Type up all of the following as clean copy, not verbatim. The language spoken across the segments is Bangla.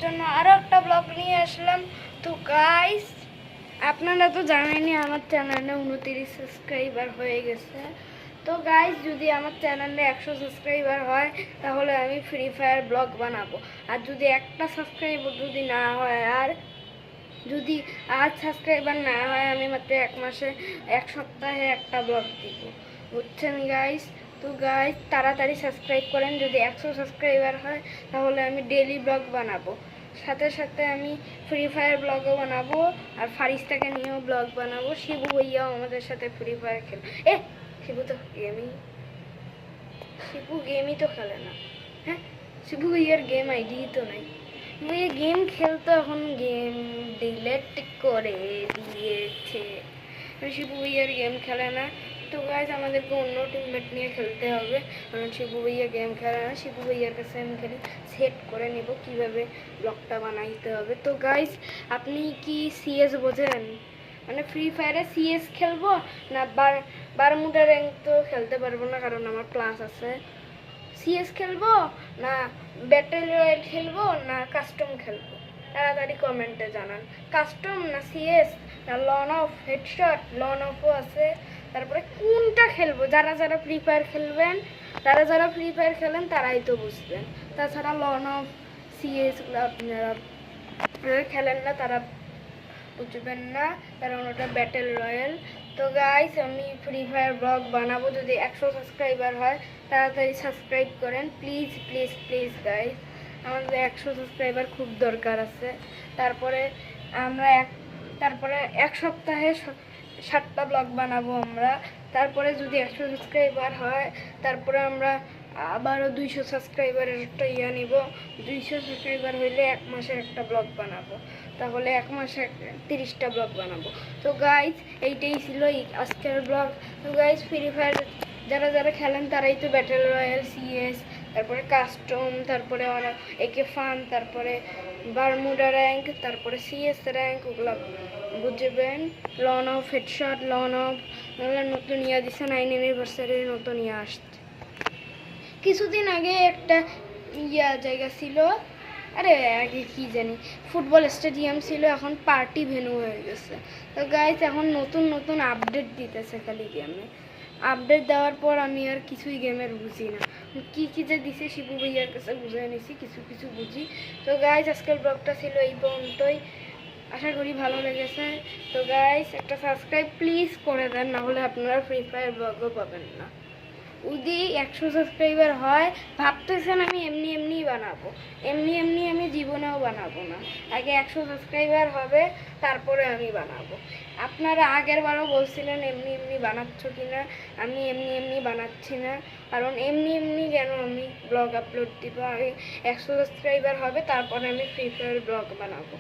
জন্য আরও একটা ব্লগ নিয়ে আসলাম। তো গাইস, আপনারা তো জানেনই আমার চ্যানেলে 29 সাবস্ক্রাইবার হয়ে গেছে। তো গাইস, যদি আমার চ্যানেলে 100 সাবস্ক্রাইবার হয় তাহলে আমি ফ্রি ফায়ার ব্লগ বানাবো। আর যদি একটা সাবস্ক্রাইবার যদি না হয়, আর যদি 8 সাবস্ক্রাইবার না হয়, আমি মাত্র এক সপ্তাহে একটা ব্লগ দিব, বুঝছেন গাইস? তো গাইস, তাড়াতাড়ি সাবস্ক্রাইব করেন। যদি 100 সাবস্ক্রাইবার হয় তাহলে আমি ডেইলি ব্লগ বানাবো, সাথে সাথে আমি ফ্রি ফায়ার ব্লগও বানাবো, আর ফারিস্তাকে নিয়েও ব্লগ বানাবো। শিবু ভাইয়াও আমাদের সাথে ফ্রি ফায়ার খেলে। শিবু গেমই তো খেলে না। হ্যাঁ, শিবু ভাইয়ার গেম আইডি তো নাই। ভাইয়া গেম খেলতো, এখন গেম ডিলেট করে দিয়েছে। শিবু ভাইয়ার গেম খেলে না। তো গাইজ, আমাদেরকে অন্য টিমমেট নিয়ে খেলতে হবে, কারণ শিবু ভাইয়া গেম খেলে না। শিবু ভাইয়ার কাছে আমি খালি সেট করে নেব কীভাবে ব্লগটা বানাইতে হবে। তো গাইজ, আপনি কি সিএস বোঝেন? মানে ফ্রি ফায়ারে সিএস খেলবো না বারমুডা র্যাঙ্ক তো খেলতে পারবো না, কারণ আমার ক্লাস আছে। সিএস খেলবো না ব্যাটেল রয়্যাল খেলবো না কাস্টম খেলবো? তাড়াতাড়ি কমেন্টে জানান। কাস্টম না সিএস না লন অফ হেডশট? লন অফও আছে। তারপরে কোনটা খেলবো? যারা ফ্রি ফায়ার খেলবেন, যারা ফ্রি ফায়ার খেলেন তারাই তো বুঝবেন। তাছাড়া লন অফ সিএসগুলো আপনারা খেলেন না, তারা বুঝবেন না, কারণ ওটা ব্যাটেল রয়্যাল। তো গাইস, আমি ফ্রি ফায়ার ব্লগ বানাবো যদি 100 সাবস্ক্রাইবার হয়। তাড়াতাড়ি সাবস্ক্রাইব করেন প্লিজ প্লিজ প্লিজ গাইস, আমাদের 100 সাবস্ক্রাইবার খুব দরকার আছে। তারপরে এক সপ্তাহে 7টা ব্লগ বানাবো আমরা। তারপরে যদি 100 সাবস্ক্রাইবার হয়, তারপরে আমরা আবারও 200 সাবস্ক্রাইবারের একটা নিব। 200 সাবস্ক্রাইবার হইলে 1 মাসে একটা ব্লগ বানাবো, তাহলে 1 মাসে 30টা ব্লগ বানাবো। তো গাইজ, এইটাই ছিল আজকের ব্লগ। তো গাইজ, ফ্রি ফায়ার যারা খেলেন তারাই তো ব্যাটেল রয়্যাল, সিএস, তারপরে কাস্টম, তারপরে একে ফান, তারপরে বারমুডা র্যাঙ্ক, তারপরে সিএস র্যাঙ্ক, ওগুলো বুঝবেন। Lone wolf headshot, lone wolf নতুন দিছে, 9 অ্যানিভার্সারির নতুন আসছে। কিছুদিন আগে একটা জায়গা ছিল, আরে আগে কি জানি, ফুটবল স্টেডিয়াম ছিল, এখন পার্টি ভেন্যু হয়ে গেছে। তো গাইস, এখন নতুন আপডেট দিতেছে খালি গেমে। আপডেট দেওয়ার পর আমি আর কিছুই গেমের বুঝি না, কি যে দিছে শিবু ভাইয়ার কাছে বুঝে নিছি, কিছু বুঝি। তো গাইস, আজকের ব্লগটা ছিল এই পর্যন্তই, আশা করি ভালো লেগেছে। তো গাইস, একটা সাবস্ক্রাইব প্লিজ করে দেন, নাহলে আপনারা ফ্রি ফায়ার ব্লগও পাবেন না। যদি 100 সাবস্ক্রাইবার হয়, ভাবতেছেন আমি এমনি বানাবো, এমনি আমি জীবনেও বানাবো না। আগে 100 সাবস্ক্রাইবার হবে, তারপরে আমি বানাবো। আপনারা আগের বারও বলছিলেন এমনি বানাচ্ছ কিনা। আমি এমনি বানাচ্ছি না, কারণ এমনি কেন আমি ব্লগ আপলোড দিব। আগে 100 সাবস্ক্রাইবার হবে, তারপরে আমি ফ্রি ফায়ার ব্লগ বানাবো।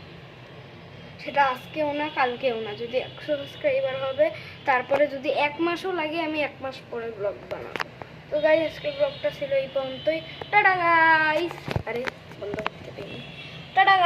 সেটা আজকেও না, কালকেও না। যদি 100 সাবস্ক্রাইবার হবে, তারপরে যদি 1 মাসও লাগে, আমি 1 মাস পরে ব্লগ বানাবো। তো গাইস, আজকের ব্লগটা ছিল এই পর্যন্তই। Tata guys. আরে বন্ধ করতে পারিনি। Tata guys.